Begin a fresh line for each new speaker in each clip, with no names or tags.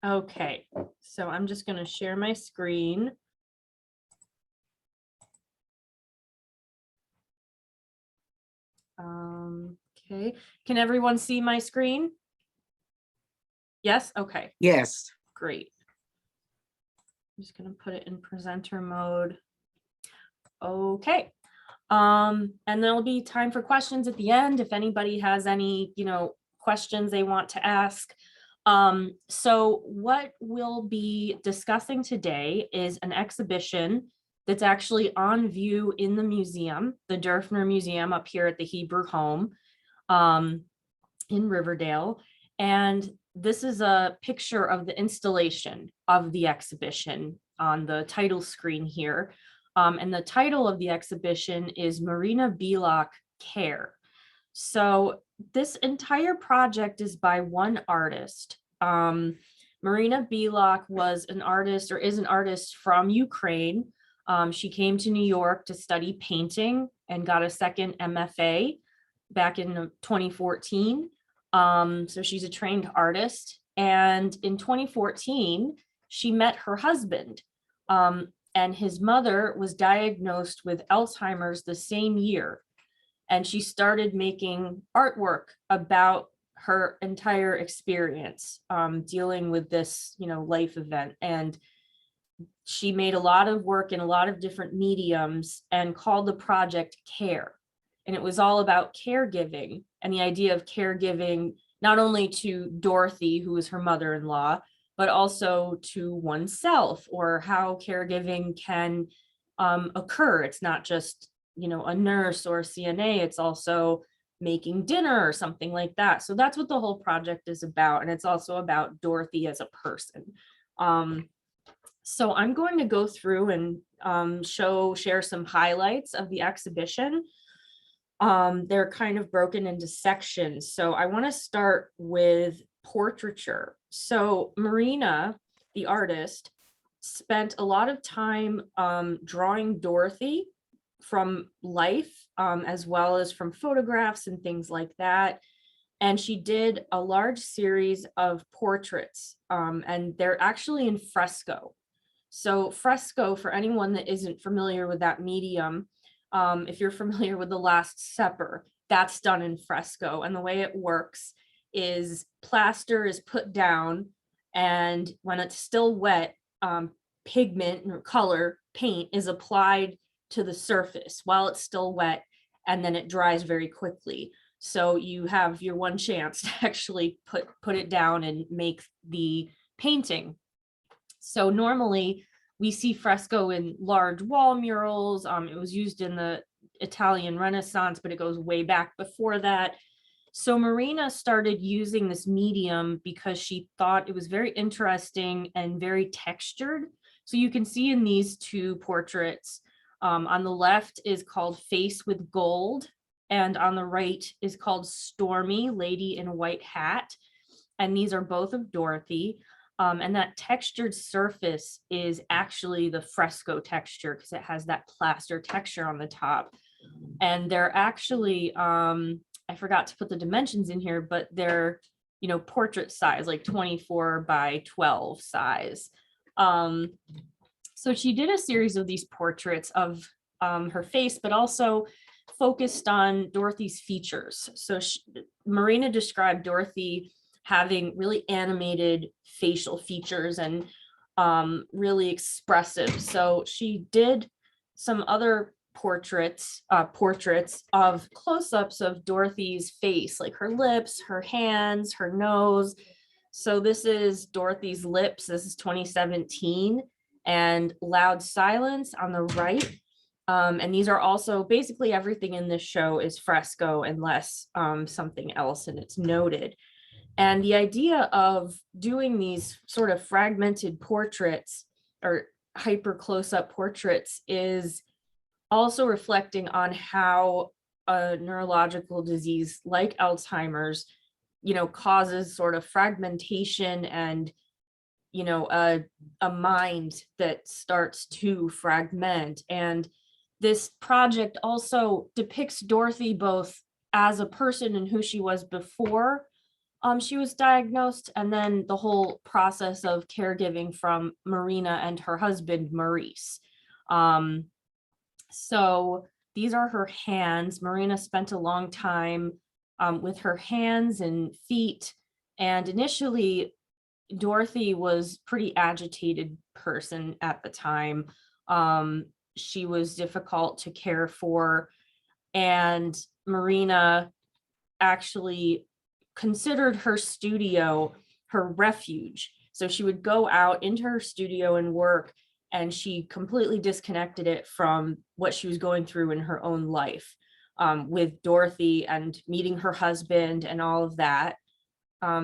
Okay, so I'm just going to share my screen. Okay, can everyone see my screen? Yes, okay.
Yes.
Great. I'm just going to put it in presenter mode. Okay. And there'll be time for questions at the end if anybody has any, questions they want to ask. So what we'll be discussing today is an exhibition that's actually on view in the museum, the Derfner Museum up here at the Hebrew Home in Riverdale. And this is a picture of the installation of the exhibition on the title screen here. And the title of the exhibition is Maryna Bilak Care. So this entire project is by one artist. Maryna Bilak was an artist, or is an artist, from Ukraine. She came to New York to study painting and got a second MFA back in 2014. So she's a trained artist. And in 2014, she met her husband. And his mother was diagnosed with Alzheimer's the same year. And she started making artwork about her entire experience dealing with this, life event. And she made a lot of work in a lot of different mediums and called the project Care. And it was all about caregiving and the idea of caregiving, not only to Dorothy, who was her mother-in-law, but also to oneself, or how caregiving can occur. It's not just, a nurse or a CNA, it's also making dinner or something like that. So that's what the whole project is about. And it's also about Dorothy as a person. So I'm going to go through and share some highlights of the exhibition. They're kind of broken into sections. So I want to start with portraiture. So Maryna, the artist, spent a lot of time drawing Dorothy from life, as well as from photographs and things like that. And she did a large series of portraits, and they're actually in fresco. So fresco, for anyone that isn't familiar with that medium, if you're familiar with the Last Supper, that's done in fresco. And the way it works is plaster is put down, and when it's still wet, pigment or color paint is applied to the surface while it's still wet, and then it dries very quickly. So you have your one chance to actually put it down and make the painting. So normally we see fresco in large wall murals. It was used in the Italian Renaissance, but it goes way back before that. So Maryna started using this medium because she thought it was very interesting and very textured. So you can see in these two portraits, on the left is called Face with Gold, and on the right is called Stormy, Lady in a White Hat. And these are both of Dorothy. And that textured surface is actually the fresco texture because it has that plaster texture on the top. And they're actually, I forgot to put the dimensions in here, but they're, portrait size, like 24 by 12 size. So she did a series of these portraits of her face, but also focused on Dorothy's features. So Maryna described Dorothy having really animated facial features and really expressive. So she did some other portraits of close-ups of Dorothy's face, like her lips, her hands, her nose. So this is Dorothy's lips. This is 2017, and Loud Silence on the right. And these are also basically everything in this show is fresco unless something else and it's noted. And the idea of doing these sort of fragmented portraits or hyper close-up portraits is also reflecting on how a neurological disease like Alzheimer's, causes sort of fragmentation and, a mind that starts to fragment. And this project also depicts Dorothy both as a person and who she was before She was diagnosed, and then the whole process of caregiving from Maryna and her husband, Maurice. Um, so these are her hands. Maryna spent a long time with her hands and feet. And initially, Dorothy was pretty agitated person at the time. She was difficult to care for, and Maryna actually considered her studio her refuge. So she would go out into her studio and work, and she completely disconnected it from what she was going through in her own life, with Dorothy and meeting her husband and all of that.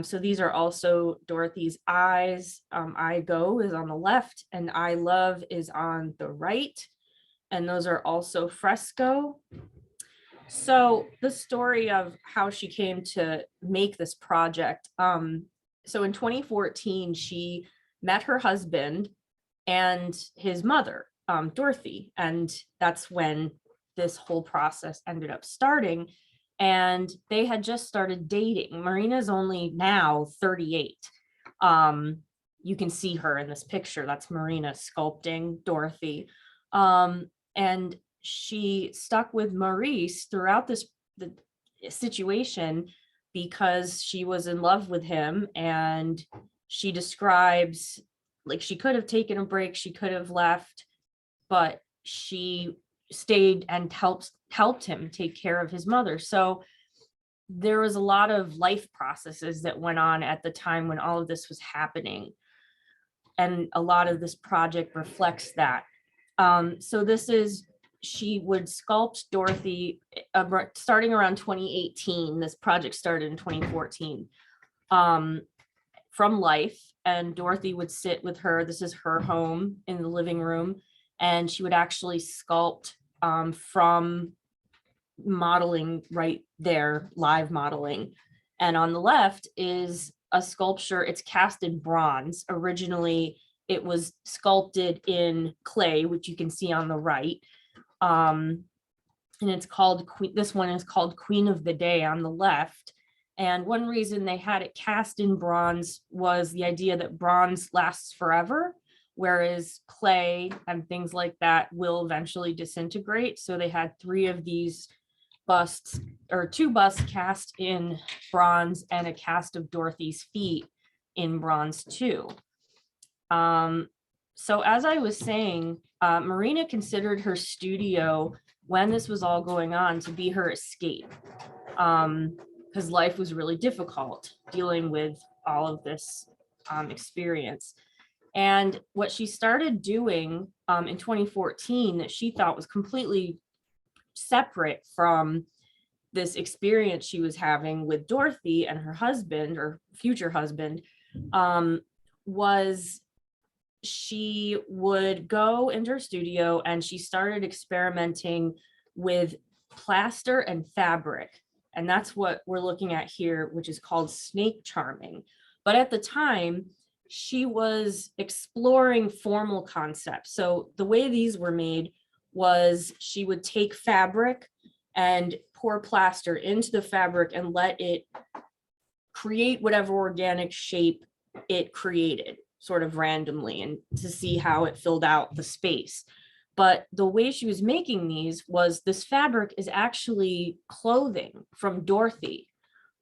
So these are also Dorothy's eyes. I Go is on the left and I Love is on the right. And those are also fresco. So the story of how she came to make this project. So in 2014, she met her husband and his mother, Dorothy, and that's when this whole process ended up starting. And they had just started dating. Maryna's only now 38. You can see her in this picture. That's Maryna sculpting Dorothy. And she stuck with Maurice throughout the situation because she was in love with him. And she describes, like, she could have taken a break, she could have left, but she stayed and helped him take care of his mother. So there was a lot of life processes that went on at the time when all of this was happening. And a lot of this project reflects that. So this is, she would sculpt Dorothy starting around 2018. This project started in 2014, from life. And Dorothy would sit with her. This is her home in the living room. And she would actually sculpt from modeling right there, live modeling. And on the left is a sculpture. It's cast in bronze. Originally, it was sculpted in clay, which you can see on the right. And it's called, this one is called Queen of the Day on the left. And one reason they had it cast in bronze was the idea that bronze lasts forever, whereas clay and things like that will eventually disintegrate. So they had 3 of these busts, or 2 busts cast in bronze and a cast of Dorothy's feet in bronze too. So as I was saying, Maryna considered her studio when this was all going on to be her escape, because life was really difficult dealing with all of this experience. And what she started doing in 2014 that she thought was completely separate from this experience she was having with Dorothy and her husband, or future husband, was she would go into her studio and she started experimenting with plaster and fabric. And that's what we're looking at here, which is called snake charming. But at the time, she was exploring formal concepts. So the way these were made was she would take fabric and pour plaster into the fabric and let it create whatever organic shape it created, sort of randomly, and to see how it filled out the space. But the way she was making these was, this fabric is actually clothing from Dorothy,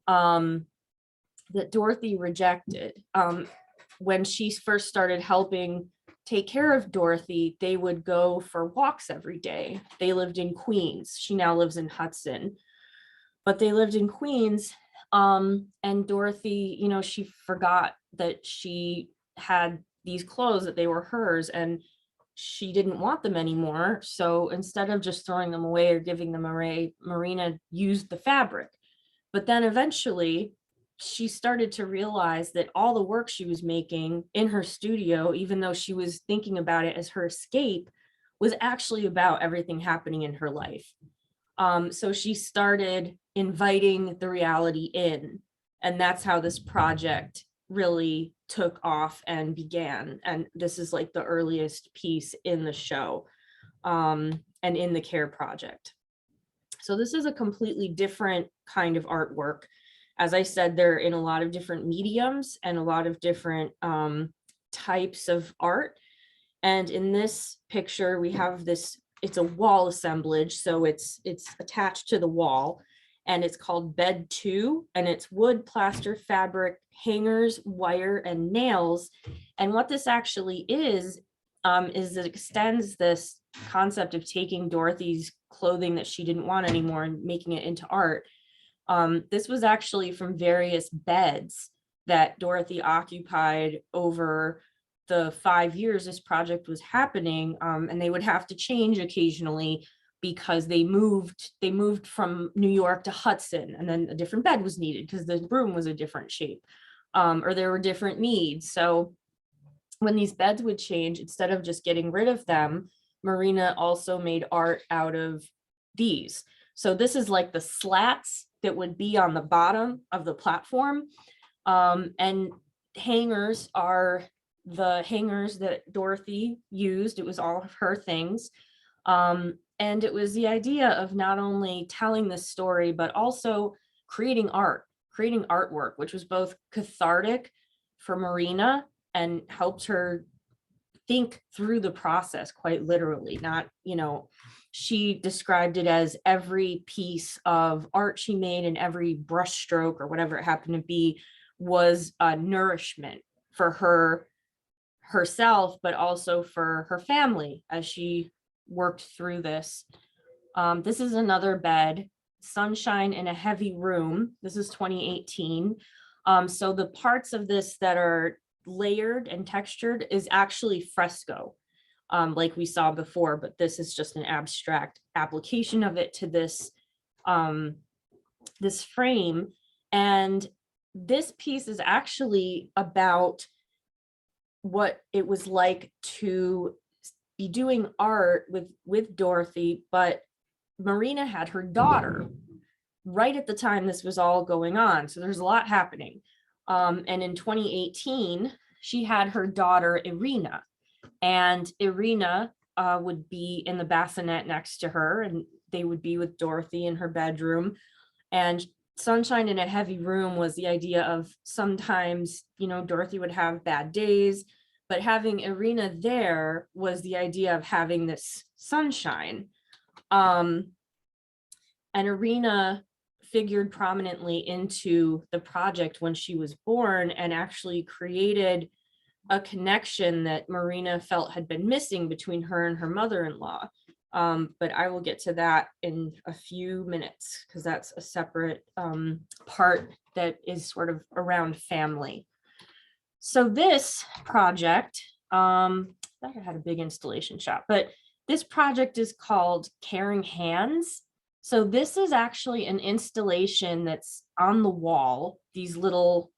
that Dorothy rejected. When she first started helping take care of Dorothy, they would go for walks every day. They lived in Queens. She now lives in Hudson, but they lived in Queens. And Dorothy, you know, she forgot that she had these clothes, that they were hers, and she didn't want them anymore. So instead of just throwing them away or giving them away, Maryna used the fabric. But then eventually she started to realize that all the work she was making in her studio, even though she was thinking about it as her escape, was actually about everything happening in her life. So she started inviting the reality in, and that's how this project really took off and began. And this is like the earliest piece in the show, and in the care project. So this is a completely different kind of artwork. As I said, they're in a lot of different mediums and a lot of different types of art. And in this picture, we have this, it's a wall assemblage. So it's attached to the wall, and it's called bed 2, and it's wood, plaster, fabric, hangers, wire, and nails. And what this actually is it extends this concept of taking Dorothy's clothing that she didn't want anymore and making it into art. This was actually from various beds that Dorothy occupied over the 5 years this project was happening, and they would have to change occasionally because they moved from New York to Hudson, and then a different bed was needed because the room was a different shape, or there were different needs. So when these beds would change, instead of just getting rid of them, Maryna also made art out of these. So this is like the slats that would be on the bottom of the platform, and hangers are the hangers that Dorothy used. It was all of her things. And it was the idea of not only telling this story, but also creating art, creating artwork, which was both cathartic for Maryna and helped her think through the process quite literally. Not, she described it as every piece of art she made and every brush stroke or whatever it happened to be was a nourishment for herself, but also for her family as she worked through this. This is another bed, Sunshine in a Heavy Room. This is 2018. So the parts of this that are layered and textured is actually fresco, like we saw before, but this is just an abstract application of it to this this frame. And this piece is actually about what it was like to be doing art with Dorothy, but Maryna had her daughter right at the time this was all going on. So there's a lot happening. And in 2018, she had her daughter Irina, and Irina would be in the bassinet next to her, and they would be with Dorothy in her bedroom. And Sunshine in a Heavy Room was the idea of sometimes, Dorothy would have bad days, but having Irina there was the idea of having this sunshine. And Irina figured prominently into the project when she was born and actually created a connection that Maryna felt had been missing between her and her mother-in-law. But I will get to that in a few minutes because that's a separate part that is sort of around family. So this project, I thought I had a big installation shot, but this project is called Caring Hands. So this is actually an installation that's on the wall, these little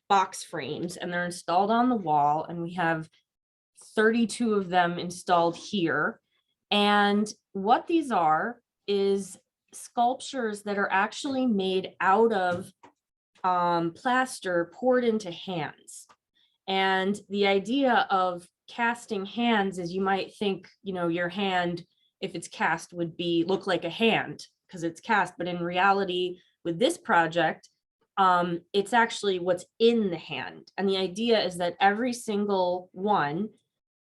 box frames, and they're installed on the wall, and we have 32 of them installed here. And what these are is sculptures that are actually made out of plaster poured into hands. And the idea of casting hands is, you might think, your hand, if it's cast, would look like a hand because it's cast. But in reality, with this project, it's actually what's in the hand. And the idea is that every single one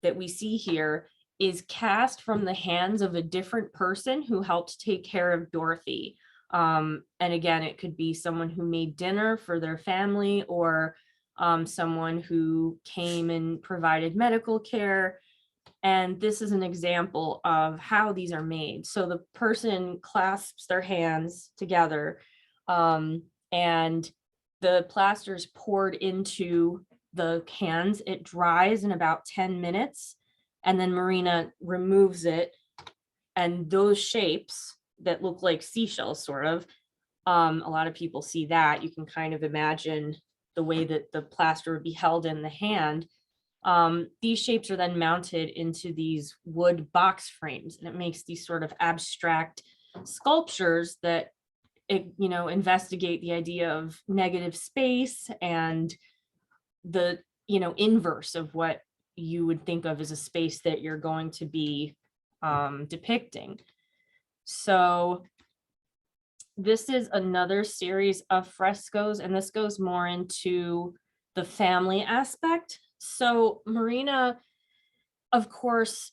that we see here is cast from the hands of a different person who helped take care of Dorothy. And again, it could be someone who made dinner for their family, or someone who came and provided medical care. And this is an example of how these are made. So the person clasps their hands together, and the plaster is poured into the hands. It dries in about 10 minutes, and then Maryna removes it. And those shapes that look like seashells, sort of, a lot of people see that. You can kind of imagine the way that the plaster would be held in the hand. These shapes are then mounted into these wood box frames, and it makes these sort of abstract sculptures that investigate the idea of negative space and the inverse of what you would think of as a space that you're going to be depicting. So this is another series of frescoes, and this goes more into the family aspect. So Maryna, of course,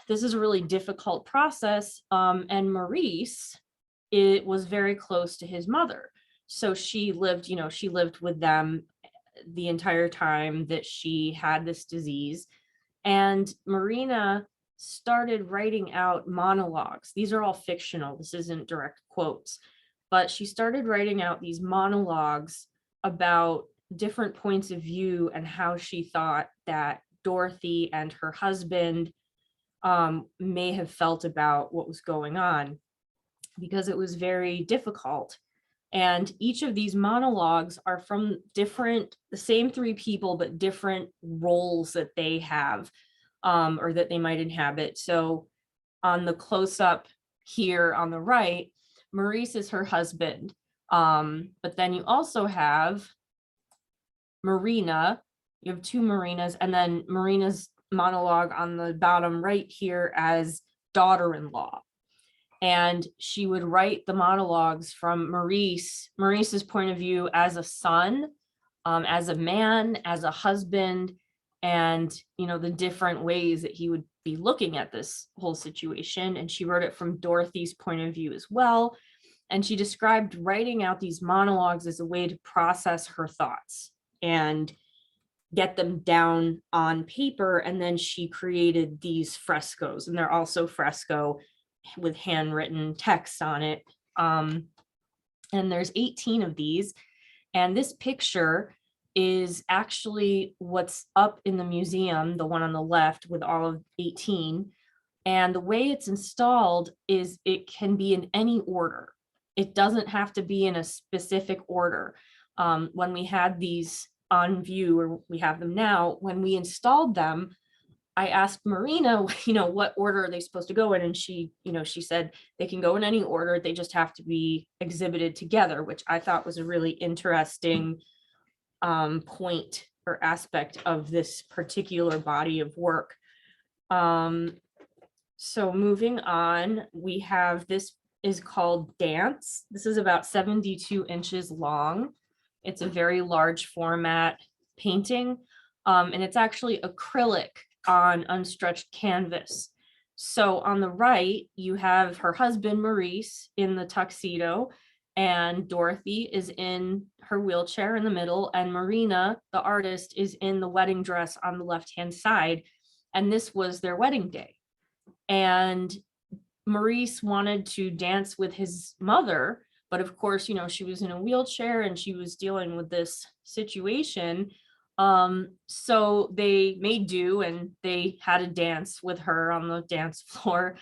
this is a really difficult process. And Maurice, it was very close to his mother. So she lived with them the entire time that she had this disease. And Maryna started writing out monologues. These are all fictional. This isn't direct quotes, but she started writing out these monologues about different points of view and how she thought that Dorothy and her husband may have felt about what was going on, because it was very difficult. And each of these monologues are from the same three people, but different roles that they have, or that they might inhabit. So on the close up here on the right, Maurice is her husband. But then you also have Maryna. You have two Marynas, and then Maryna's monologue on the bottom right here as daughter-in-law. And she would write the monologues from Maurice's point of view as a son, as a man, as a husband, and the different ways that he would be looking at this whole situation. And she wrote it from Dorothy's point of view as well. And she described writing out these monologues as a way to process her thoughts and get them down on paper. And then she created these frescoes, and they're also fresco with handwritten text on it. And there's 18 of these. And this picture is actually what's up in the museum, the one on the left with all of 18. And the way it's installed is it can be in any order. It doesn't have to be in a specific order. When we had these on view, or we have them now, when we installed them, I asked Maryna, what order are they supposed to go in? And she said they can go in any order. They just have to be exhibited together, which I thought was a really interesting point or aspect of this particular body of work. So moving on, we have, this is called Dance. This is about 72 inches long. It's a very large format painting, and it's actually acrylic on unstretched canvas. So on the right, you have her husband, Maurice, in the tuxedo, and Dorothy is in her wheelchair in the middle, and Maryna, the artist, is in the wedding dress on the left-hand side. And this was their wedding day. And Maurice wanted to dance with his mother, but of course, she was in a wheelchair and she was dealing with this situation. So they made do, and they had a dance with her on the dance floor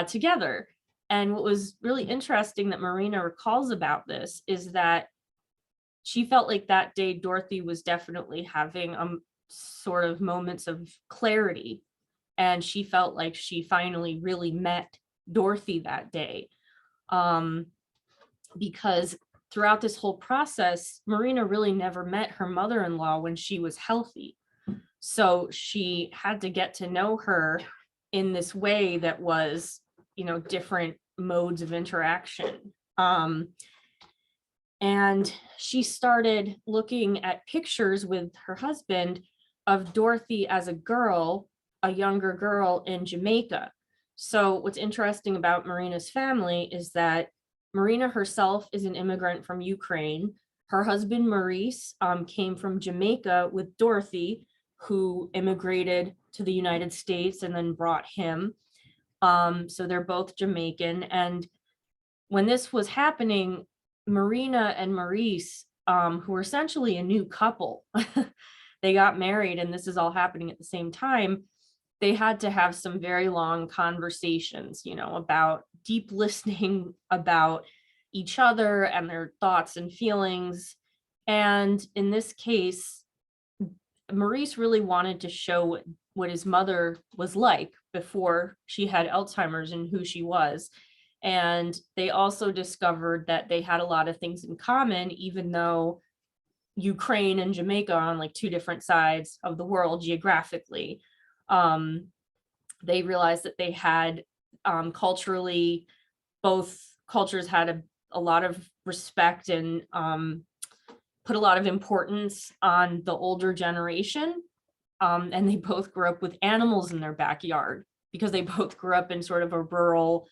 together. And what was really interesting that Maryna recalls about this is that she felt like that day Dorothy was definitely having sort of moments of clarity, and she felt like she finally really met Dorothy that day, because throughout this whole process, Maryna really never met her mother-in-law when she was healthy. So she had to get to know her in this way that was, different modes of interaction. And she started looking at pictures with her husband of Dorothy as a younger girl in Jamaica. So what's interesting about Maryna's family is that Maryna herself is an immigrant from Ukraine. Her husband, Maurice, came from Jamaica with Dorothy, who immigrated to the United States and then brought him. So they're both Jamaican. And when this was happening, Maryna and Maurice, who were essentially a new couple, they got married, and this is all happening at the same time. They had to have some very long conversations, about deep listening about each other and their thoughts and feelings. And in this case, Maurice really wanted to show what his mother was like before she had Alzheimer's and who she was. And they also discovered that they had a lot of things in common, even though Ukraine and Jamaica are on like two different sides of the world geographically. They realized that they had culturally, both cultures had a lot of respect and put a lot of importance on the older generation. And they both grew up with animals in their backyard because they both grew up in sort of a rural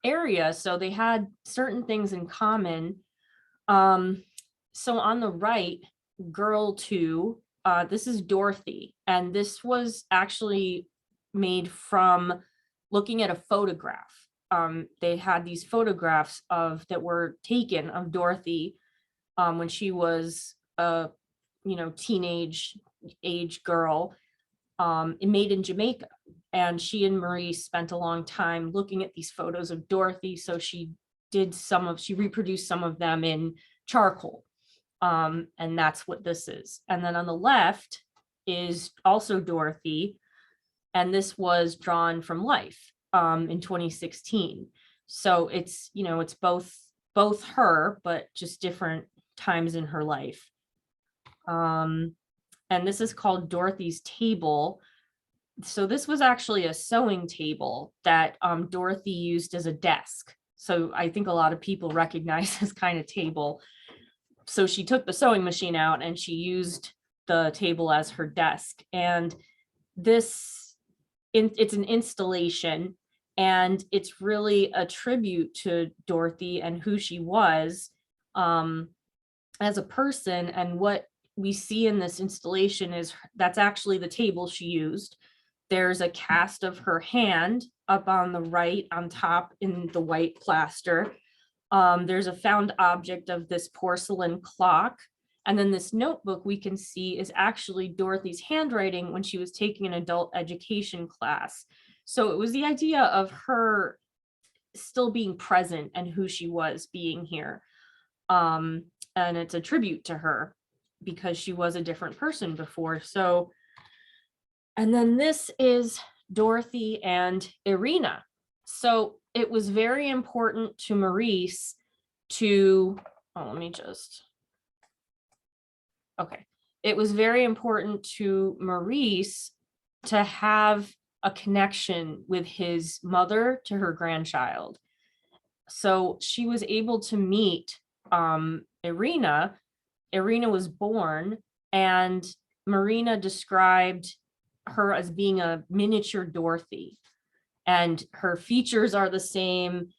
area. So they had certain things in common. So on the right, girl two, this is Dorothy. And this was actually made from looking at a photograph. They had these photographs that were taken of Dorothy when she was a teenage age girl, made in Jamaica. And she and Marie spent a long time looking at these photos of Dorothy. So she reproduced some of them in charcoal. And that's what this is. And then on the left is also Dorothy. And this was drawn from life in 2016. So it's both her, but just different times in her life. And this is called Dorothy's Table. So this was actually a sewing table that Dorothy used as a desk. So I think a lot of people recognize this kind of table. So she took the sewing machine out and she used the table as her desk. And it's an installation, and it's really a tribute to Dorothy and who she was as a person. And what we see in this installation is that's actually the table she used. There's a cast of her hand up on the right on top in the white plaster. There's a found object of this porcelain clock. And then this notebook we can see is actually Dorothy's handwriting when she was taking an adult education class. So it was the idea of her still being present and who she was being here. And it's a tribute to her because she was a different person before. So, and then this is Dorothy and Irina. So it was very important to Maurice to, it was very important to Maurice to have a connection with his mother to her grandchild. So she was able to meet Maryna. Maryna was born, and Maryna described her as being a miniature Dorothy, and her features are the same.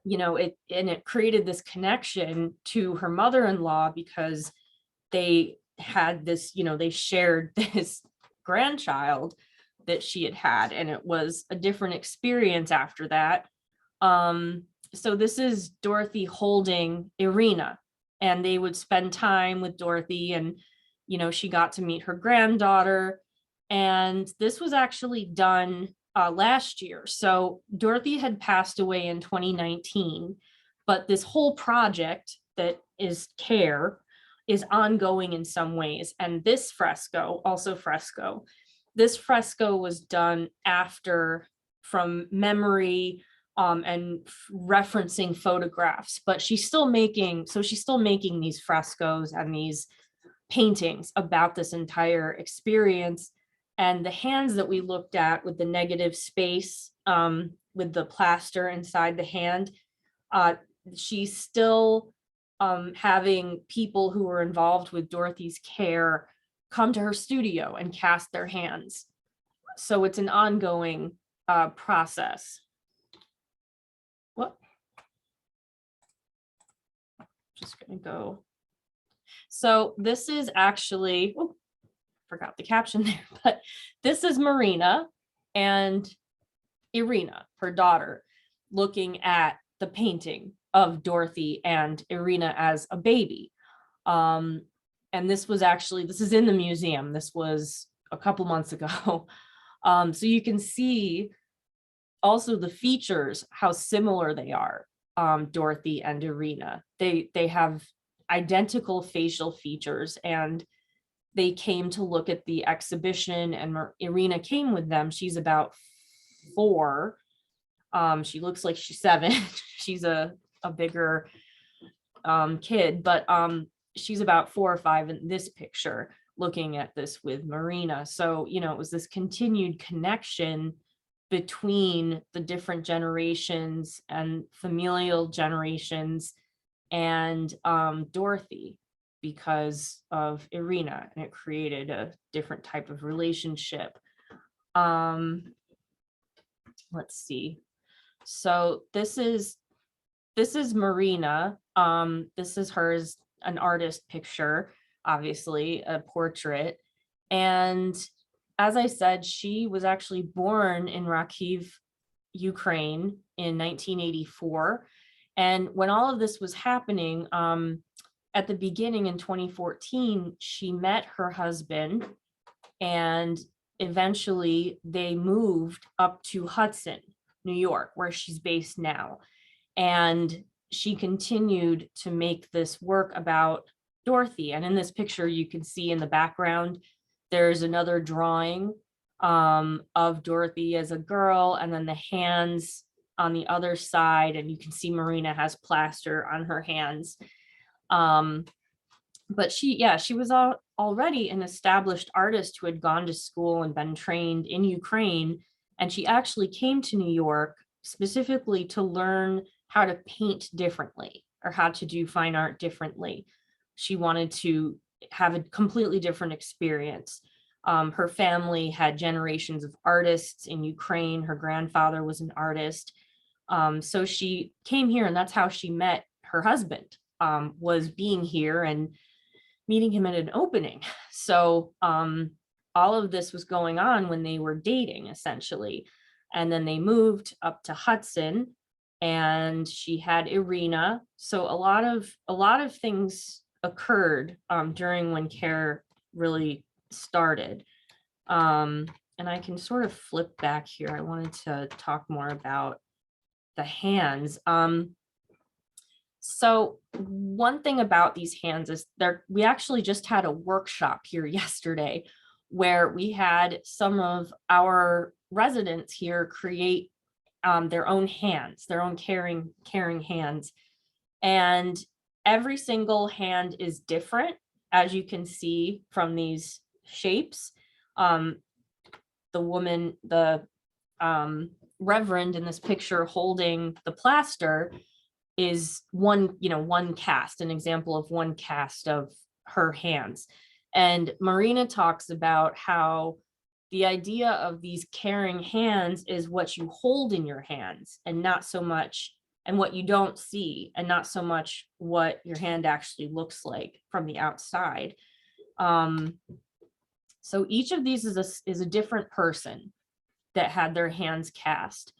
It created this connection to her mother-in-law because they had this, they shared this grandchild that she had, and it was a different experience after that. So this is Dorothy holding Irina, and they would spend time with Dorothy, and she got to meet her granddaughter. And this was actually done last year. So Dorothy had passed away in 2019, but this whole project that is CARE is ongoing in some ways. And this fresco, this fresco was done after, from memory, and referencing photographs, but she's still making these frescoes and these paintings about this entire experience. And the hands that we looked at with the negative space, with the plaster inside the hand, she's still having people who were involved with Dorothy's care come to her studio and cast their hands. So it's an ongoing process. What? Just gonna go. So this is actually, forgot the caption there, but this is Maryna and Irina, her daughter, looking at the painting of Dorothy and Irina as a baby. And this is in the museum. This was a couple months ago. So you can see also the features, how similar they are, Dorothy and Irina. They have identical facial features, and they came to look at the exhibition, and Irina came with them. She's about 4. She looks like she's 7. She's a bigger kid, but she's about 4 or 5 in this picture looking at this with Maryna. So, it was this continued connection between the different generations and familial generations and Dorothy because of Irina, and it created a different type of relationship. Let's see. So this is Maryna. This is hers, an artist picture, obviously a portrait. And as I said, she was actually born in Kharkiv, Ukraine in 1984. And when all of this was happening, at the beginning in 2014, she met her husband, and eventually they moved up to Hudson, New York, where she's based now. And she continued to make this work about Dorothy. And in this picture, you can see in the background, there's another drawing of Dorothy as a girl, and then the hands on the other side. And you can see Maryna has plaster on her hands. But she was already an established artist who had gone to school and been trained in Ukraine. And she actually came to New York specifically to learn how to paint differently, or how to do fine art differently. She wanted to have a completely different experience. Her family had generations of artists in Ukraine. Her grandfather was an artist. So she came here, and that's how she met her husband, was being here and meeting him at an opening. So all of this was going on when they were dating, essentially. And then they moved up to Hudson, and she had Irina. So a lot of things occurred during when CARE really started. And I can sort of flip back here. I wanted to talk more about the hands. So one thing about these hands is we actually just had a workshop here yesterday where we had some of our residents here create their own hands, their own caring hands. And every single hand is different, as you can see from these shapes. The woman, the reverend in this picture holding the plaster is one cast, an example of one cast of her hands. And Maryna talks about how the idea of these caring hands is what you hold in your hands, and not so much, and what you don't see, and not so much what your hand actually looks like from the outside. So each of these is a different person that had their hands cast,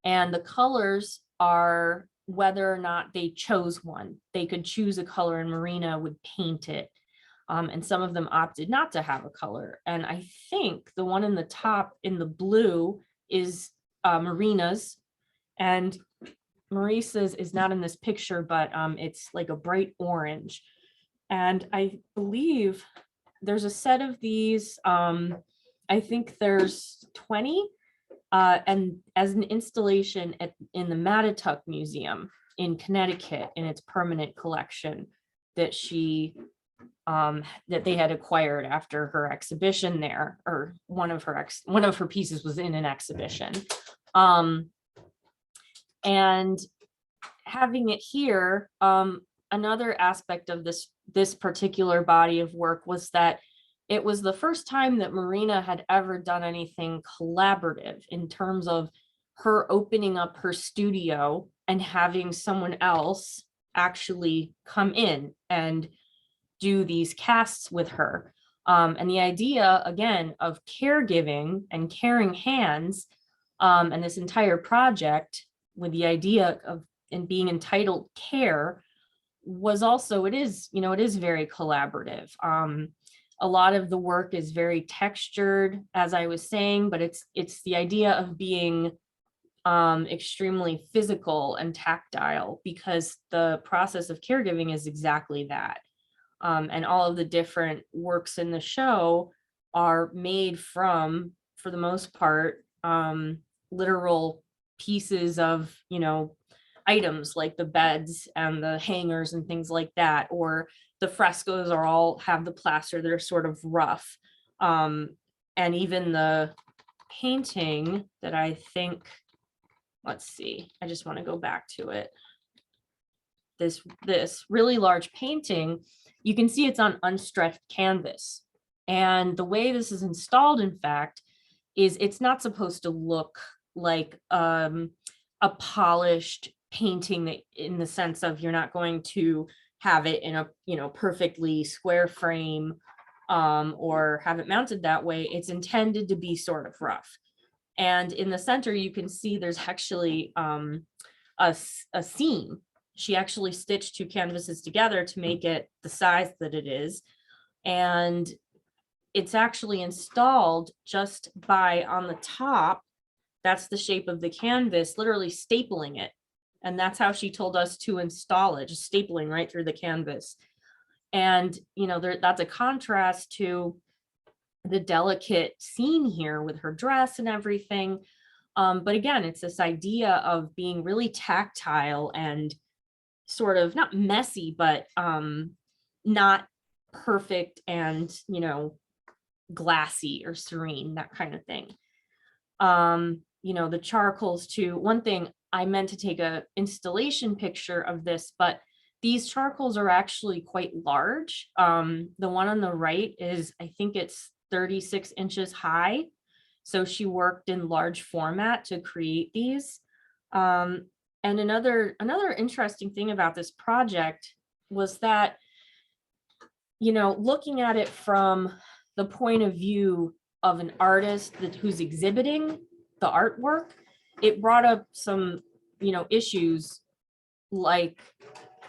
and the colors are whether or not they chose one. They could choose a color, and Maryna would paint it. And some of them opted not to have a color. And I think the one in the top in the blue is Maryna's, and Maurice's is not in this picture, but it's like a bright orange. And I believe there's a set of these. I think there's 20. And as an installation in the Mattituck Museum in Connecticut, in its permanent collection that that they had acquired after her exhibition there, or one of her pieces was in an exhibition. And having it here, another aspect of this particular body of work was that it was the first time that Maryna had ever done anything collaborative, in terms of her opening up her studio and having someone else actually come in and do these casts with her. And the idea, again, of caregiving and caring hands, and this entire project with the idea of and being entitled Care, was also, it is very collaborative. A lot of the work is very textured, as I was saying, but it's the idea of being extremely physical and tactile, because the process of caregiving is exactly that. And all of the different works in the show are made from, for the most part, literal pieces of, items like the beds and the hangers and things like that, or the frescoes all have the plaster that are sort of rough. And even the painting that I think, let's see, I just want to go back to it. This really large painting, you can see it's on unstretched canvas. And the way this is installed, in fact, is it's not supposed to look like a polished painting that, in the sense of you're not going to have it in a, you know, perfectly square frame, or have it mounted that way. It's intended to be sort of rough. And in the center, you can see there's actually a seam. She actually stitched two canvases together to make it the size that it is. And it's actually installed just by, on the top, that's the shape of the canvas, literally stapling it. And that's how she told us to install it, just stapling right through the canvas. And, you know, that's a contrast to the delicate scene here with her dress and everything. But again, it's this idea of being really tactile and sort of not messy, but not perfect and, you know, glassy or serene, that kind of thing. You know, the charcoals too. One thing, I meant to take a installation picture of this, but these charcoals are actually quite large. The one on the right is, I think it's 36 inches high. So she worked in large format to create these. And another interesting thing about this project was that, you know, looking at it from the point of view of an artist who's exhibiting the artwork, it brought up some, you know, issues like,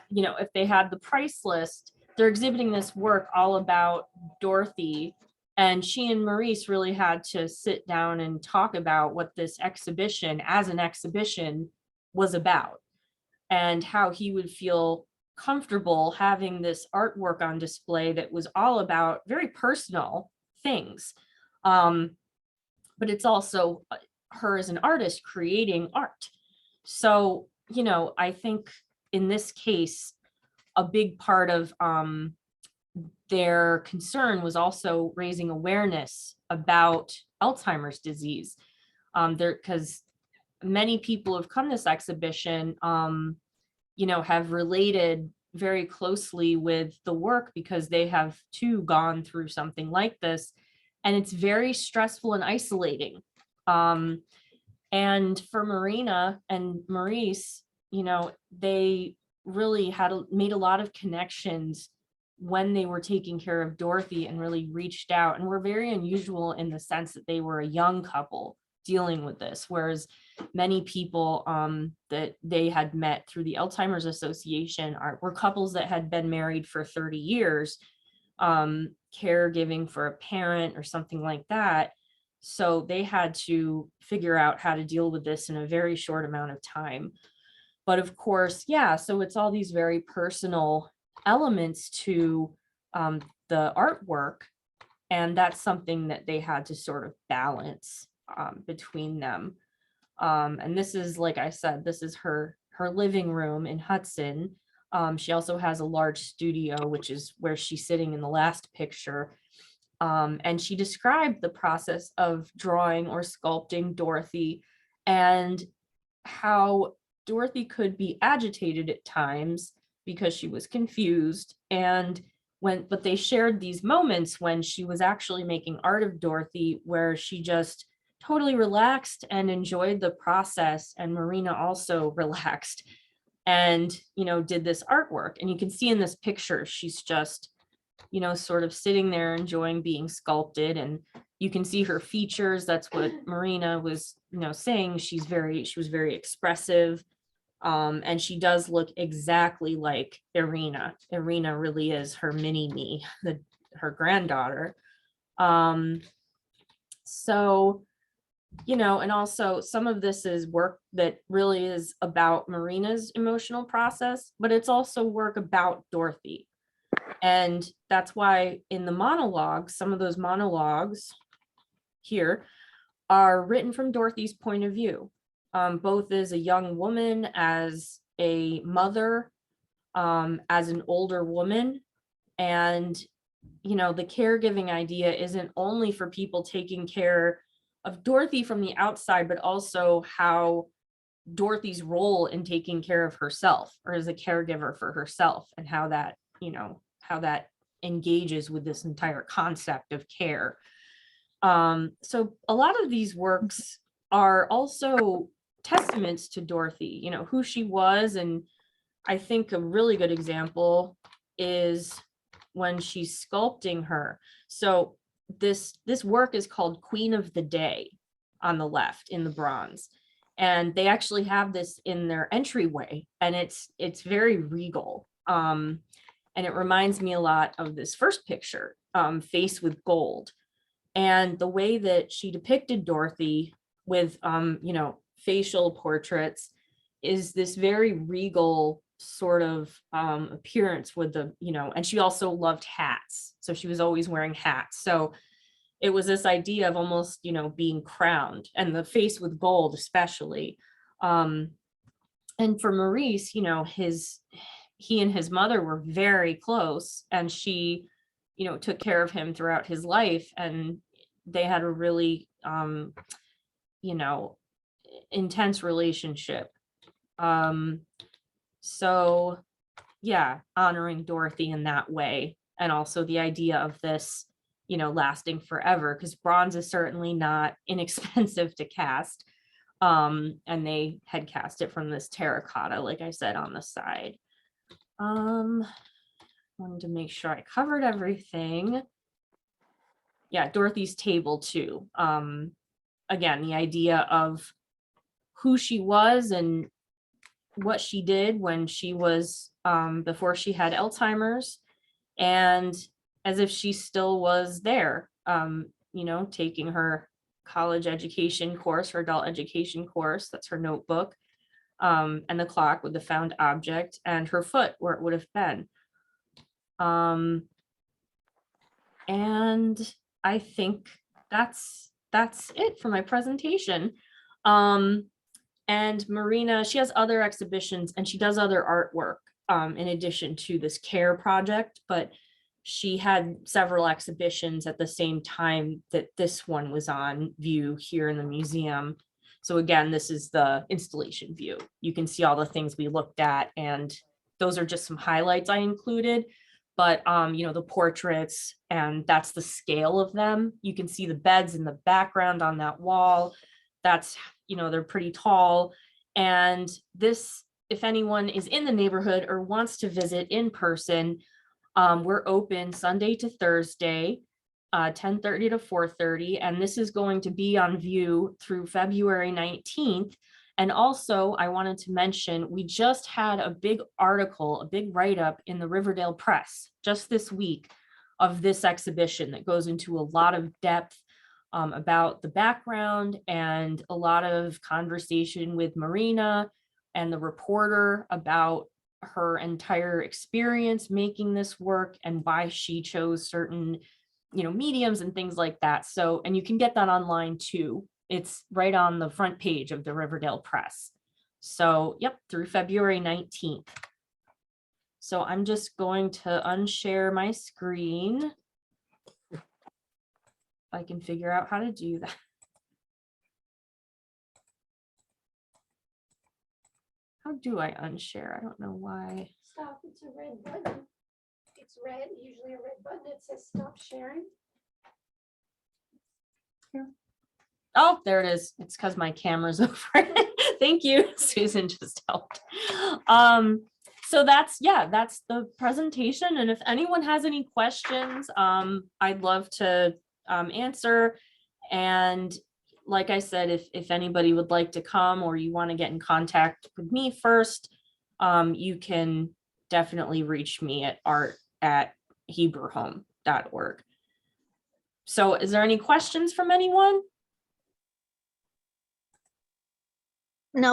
you know, if they had the price list, they're exhibiting this work all about Dorothy, and she and Maurice really had to sit down and talk about what this exhibition, as an exhibition, was about, and how he would feel comfortable having this artwork on display that was all about very personal things. But it's also her as an artist creating art. So, you know, I think in this case, a big part of their concern was also raising awareness about Alzheimer's disease. Because many people who've come to this exhibition, you know, have related very closely with the work because they have too gone through something like this. And it's very stressful and isolating. And for Maryna and Maurice, you know, they really made a lot of connections when they were taking care of Dorothy and really reached out, and were very unusual in the sense that they were a young couple dealing with this, whereas many people that they had met through the Alzheimer's Association were couples that had been married for 30 years, caregiving for a parent or something like that. So they had to figure out how to deal with this in a very short amount of time. But of course, yeah, so it's all these very personal elements to the artwork. And that's something that they had to sort of balance between them. And this is, like I said, this is her living room in Hudson. She also has a large studio, which is where she's sitting in the last picture. And she described the process of drawing or sculpting Dorothy, and how Dorothy could be agitated at times because she was confused. But they shared these moments when she was actually making art of Dorothy, where she just totally relaxed and enjoyed the process. And Maryna also relaxed and, you know, did this artwork. And you can see in this picture, she's just, you know, sort of sitting there enjoying being sculpted, and you can see her features. That's what Maryna was, you know, saying. She was very expressive. And she does look exactly like Irina. Irina really is her mini me, her granddaughter. So, you know, and also some of this is work that really is about Maryna's emotional process, but it's also work about Dorothy. And that's why in the monologues, some of those monologues here are written from Dorothy's point of view, both as a young woman, as a mother, as an older woman. And, you know, the caregiving idea isn't only for people taking care of Dorothy from the outside, but also how Dorothy's role in taking care of herself, or as a caregiver for herself, and how that, how that engages with this entire concept of care. So a lot of these works are also testaments to Dorothy, who she was. And I think a really good example is when she's sculpting her. So this work is called Queen of the Day on the left in the bronze. And they actually have this in their entryway, and it's very regal. And it reminds me a lot of this first picture, Face with Gold. And the way that she depicted Dorothy with, facial portraits is this very regal sort of appearance with the, and she also loved hats. So she was always wearing hats. So it was this idea of almost, being crowned, and the face with gold, especially. And for Maurice, he and his mother were very close, and she, took care of him throughout his life, and they had a really, intense relationship. So yeah, honoring Dorothy in that way, and also the idea of this, lasting forever, because bronze is certainly not inexpensive to cast. And they had cast it from this terracotta, like I said, on the side. Wanted to make sure I covered everything. Yeah, Dorothy's table too. Again, the idea of who she was and what she did when she was, before she had Alzheimer's, and as if she still was there, taking her college education course, her adult education course. That's her notebook, and the clock with the found object, and her foot where it would have been. And I think that's it for my presentation. And Maryna, she has other exhibitions and she does other artwork, in addition to this care project, but she had several exhibitions at the same time that this one was on view here in the museum. So again, this is the installation view. You can see all the things we looked at, and those are just some highlights I included. But the portraits, and that's the scale of them. You can see the beds in the background on that wall. That's, they're pretty tall. And this, if anyone is in the neighborhood or wants to visit in person, we're open Sunday to Thursday, 10:30 to 4:30, and this is going to be on view through February 19th. And also, I wanted to mention, we just had a big article, a big write-up in the Riverdale Press just this week of this exhibition that goes into a lot of depth about the background, and a lot of conversation with Maryna and the reporter about her entire experience making this work and why she chose certain, mediums and things like that. So, and you can get that online too. It's right on the front page of the Riverdale Press. So, yep, through February 19th. So I'm just going to unshare my screen. If I can figure out how to do that. How do I unshare? I don't know why.
Stop, it's a red button. It's red, usually a red button that says stop sharing.
Here. Oh, there it is. It's because my camera's over. Thank you. Susan just helped. So that's the presentation. And if anyone has any questions, I'd love to answer. And like I said, if anybody would like to come, or you want to get in contact with me first, you can definitely reach me at art@hebrewhome.org. So is there any questions from anyone?
No,